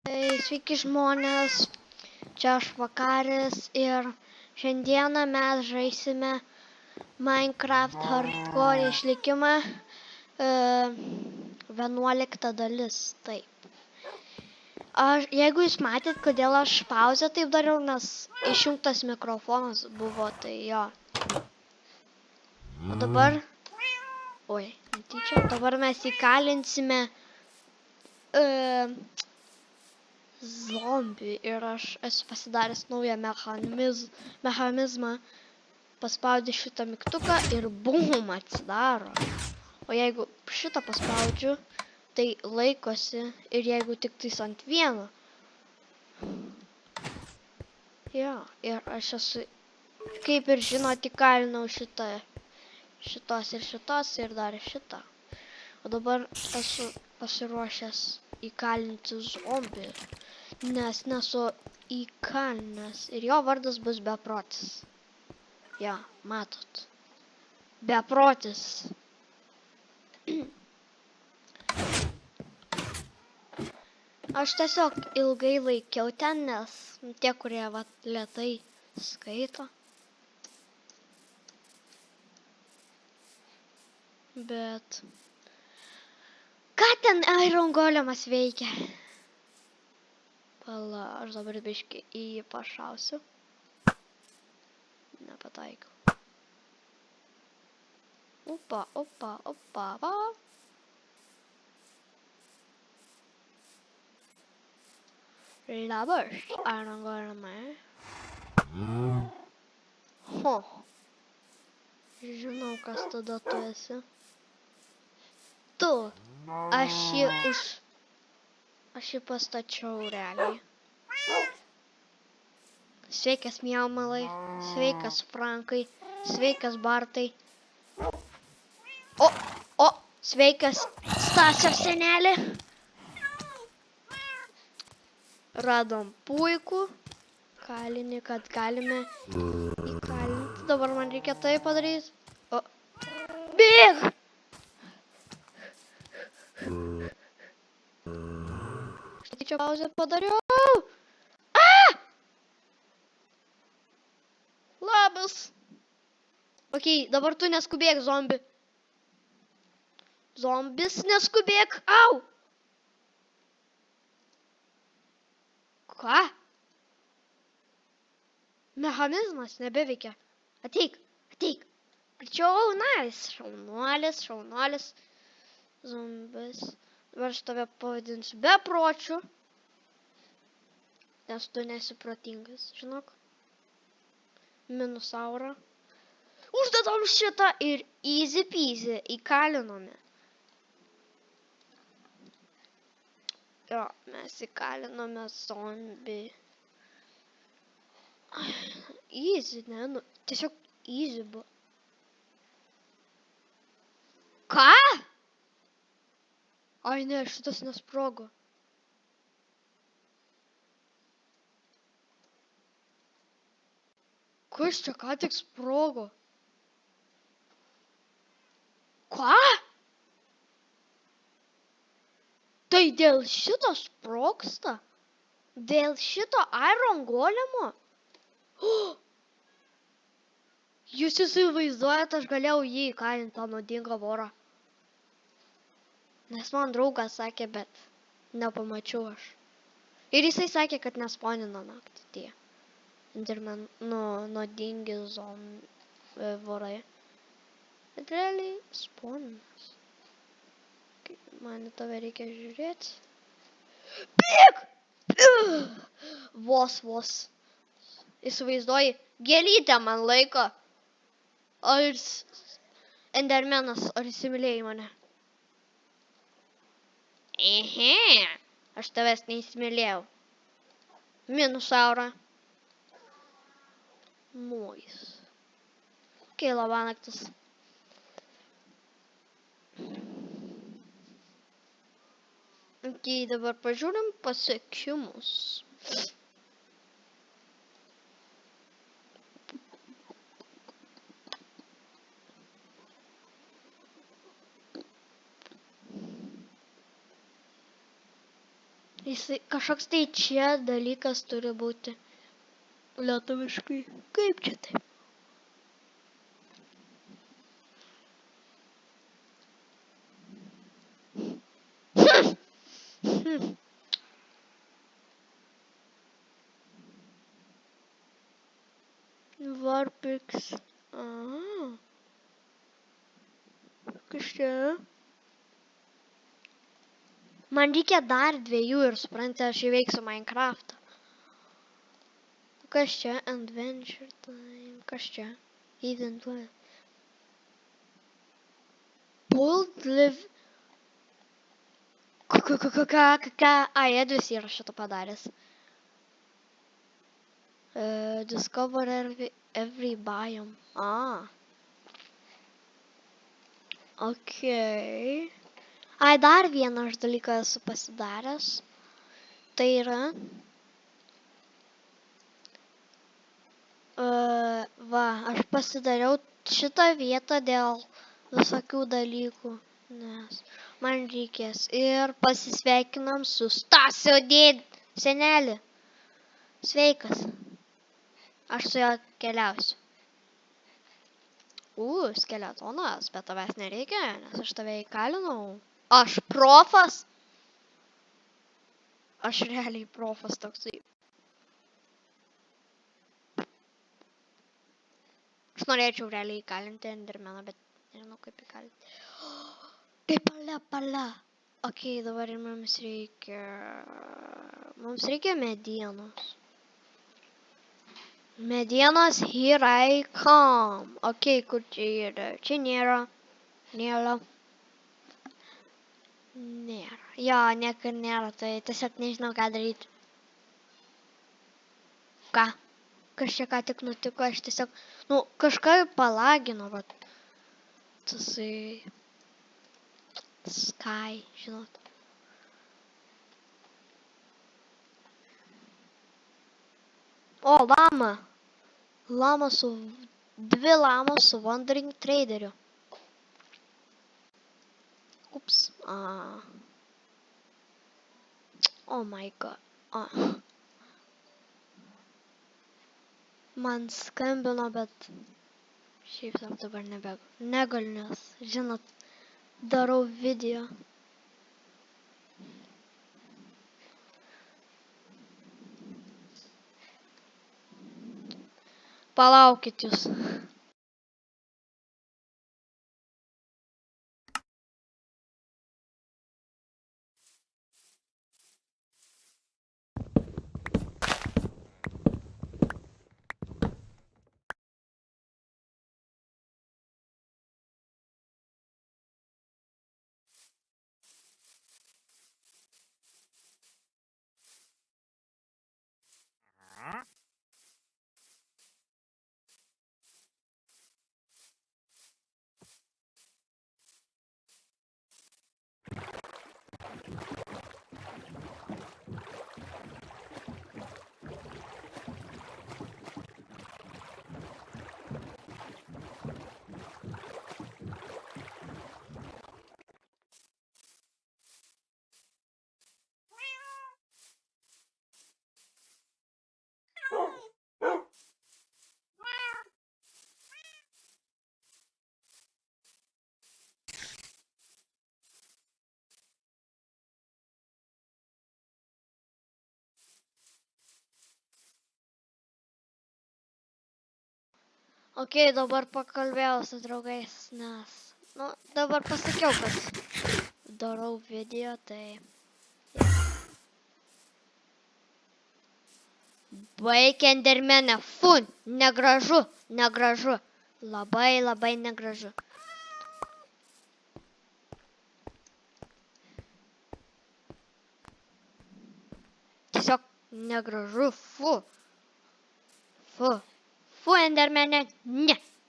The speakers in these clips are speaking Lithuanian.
Sveiki žmonės, čia aš Vakaris ir šiandieną mes žaisime Minecraft Hardcore išlikimą 11 dalis, taip. Jeigu jūs matėt, kodėl aš pauzę taip dariau, nes išjungtas mikrofonas buvo, tai jo. O dabar, dabar mes įkalinsime zombį ir aš esu pasidaręs naują mechanizmą. Paspaudžiu šitą mygtuką ir bum, atsidaro. O jeigu šitą paspaudžiu, tai laikosi ir jeigu tik tais ant vieno. Jo, ir aš esu, kaip ir žinot, įkalinau šitos ir dar šitą. O dabar esu pasiruošęs įkalinti zombį, nes nesu įkalinęs ir jo vardas bus Beprotis. Ja, matot. Beprotis. Aš tiesiog ilgai laikiau ten, nes tie, kurie lėtai skaito. Bet... Ką ten Iron Golemas veikia? Pala, aš dabar biškį į jį pašausiu. Nepataikiau. Opa. Labas, Iron Golemai. Ho. Žinau, kas tada tu esi. Tu. Aš jį pastačiau realiai. Sveikas Miaumalai, sveikas Frankai, sveikas Bartai. O, sveikas Stasio senelė. Radom puikų kalinį, kad galime įkalinti. Dabar man reikia tai padaryti. O, bėg! Štai čia pauzę padariau. Labas. Okei, dabar tu neskubėk, zombi. Zombis neskubėk. Au! Ką? Mechanizmas nebeveikia. Ateik. Arčiau, šaunuolis. Zombis. Dabar aš tave pavadinsiu bepročiu. Nes tu nesi protingas, žinok. Minusaurą. Uždedam šitą ir easy peasy įkalinome. Jo, mes įkalinome zombį. Easy, ne, nu, tiesiog easy buvo. Ką? Ai ne, šitas nesprogo. Kas čia ką tik sprogo? Ką? Tai dėl šito sprogsta? Dėl šito Iron Golemo? Jūs įsivaizduojat, aš galėjau jį įkalinti, tą nuodingą vorą. Nes man draugas sakė, bet nepamačiau aš. Ir jisai sakė, kad nesponino naktį tie. Enderman, nuodingi vorai. Bet realiai sponinas. Man į tave reikia žiūrėti. Bėg! Vos. Įsivaizduoji, gėlytę man laiko. Endermenas, ar įsimylėjai mane? Aš tavęs neįsimylėjau. Minusaurą. Mois. Okei, labanaktis. Okei, dabar pažiūrim pasiekimus. Jisai kažkoks tai čia dalykas turi būti lietuviškai. Kaip čia taip? Warpix. Aha. Kas čia? Man reikia dar 2 ir suprantate, aš įveiksiu Minecraftą. Kas čia? Adventure time. Kas čia? Event live. Bold live. Ai, Edvis yra šitą padaręs. Discover every biome. Okay. Ai, dar vieną aš dalyką esu pasidaręs. Tai yra... va, aš pasidariau šitą vietą dėl visokių dalykų. Nes man reikės. Ir pasisveikinam su Stasio senelį. Sveikas. Aš su juo keliausiu. Skeletonas, bet tavęs nereikia, nes aš tave įkalinau. Aš profas? Aš realiai profas toksai. Aš norėčiau realiai įkalinti Endermeną, bet nežinau kaip įkalinti. Tai pala. Ok, dabar mums reikia... Mums reikia medienos. Medienos, here I come. Ok, kur čia yra? Čia nėra. Nėra. Jo, niekur nėra, tai tiesiog nežinau ką daryti. Ką? Kas čia ką tik nutiko, aš tiesiog... kažką palagino, vat. Tasai... Sky, žinot. O, lama. Dvi lamos su Wandering Traderiu. Ups. Oh my god. Man skambino, bet šiaip dabar negaliu, nes, žinot, darau video. Palaukit jūs. Ok, dabar pakalbėjau su draugais, nes, dabar pasakiau, kad darau video, tai... Baik Endermene, negražu, labai negražu. Tiesiog negražu, Endermene,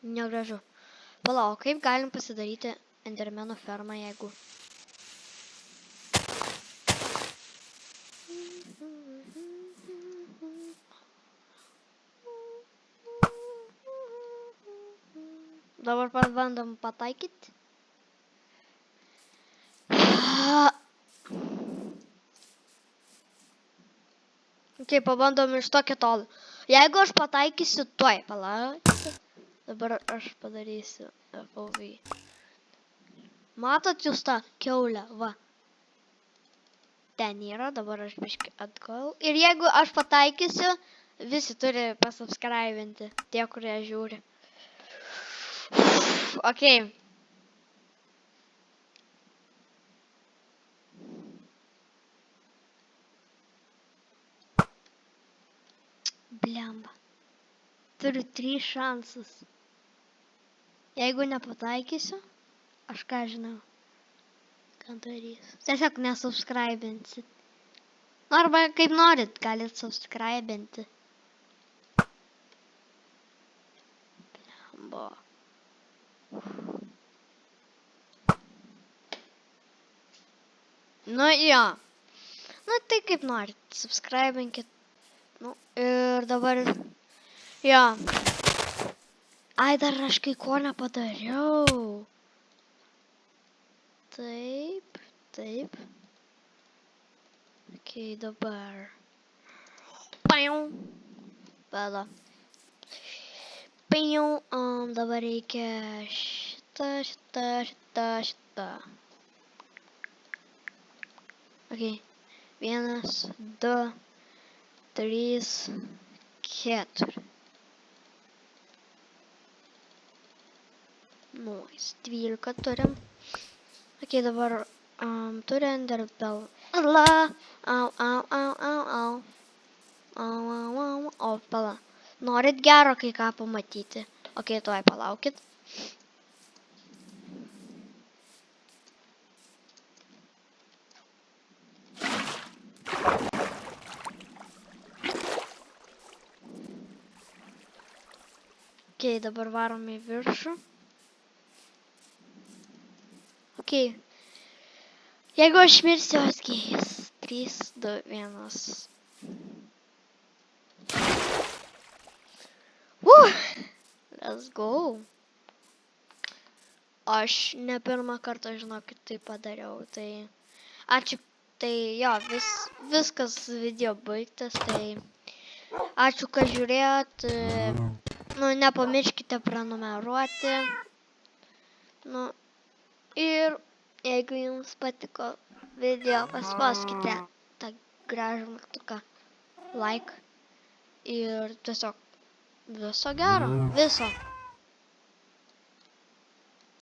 negražu. Palauk, kaip galim pasidaryti Endermeno fermą, jeigu... Dabar pabandom pataikyti. Ok, pabandom iš tokio tolo. Jeigu aš pataikysiu tuoj, palaukite. Dabar aš padarysiu FOV. Matot jūs tą kiaulę, va. Ten yra, dabar aš biškai atgal. Ir jeigu aš pataikysiu, visi turi pasubscribinti, tie, kurie žiūri. Ok. Blemba. Turiu 3 šansus. Jeigu nepataikysiu, aš ką žinau, ką darysiu. Tiesiog nesubscribinsit. Arba kaip norit, galit subscribinti. Blemba. Nu jo. Nu tai kaip norit, subscribinkit. Nu ir dabar... Jo. Ai, dar aš kai ko nepadariau. Taip, taip. Ok, dabar. Paiu. Pala. Paiu, dabar reikia šitą. Ok. 1, 2, 3, 4. Nice. 12 turim. Ok, dabar turi enderbell. La. Au. O, pala. Norit gero kai ką pamatyti? Ok, tuoj palaukit. Ok, dabar varom į viršų. Ok. Jeigu aš mirsiu, atskėjus. 3, 2, 1. Let's go. Aš ne pirmą kartą, žinokit, tai padariau. Tai ačiū. Tai jo, viskas video baigtas. Tai ačiū, kad žiūrėjot. Nu, nepamirškite prenumeruoti. Nu, ir jeigu jums patiko video, paspauskite tą gražų mygtuką like. Ir tiesiog viso gero. Viso.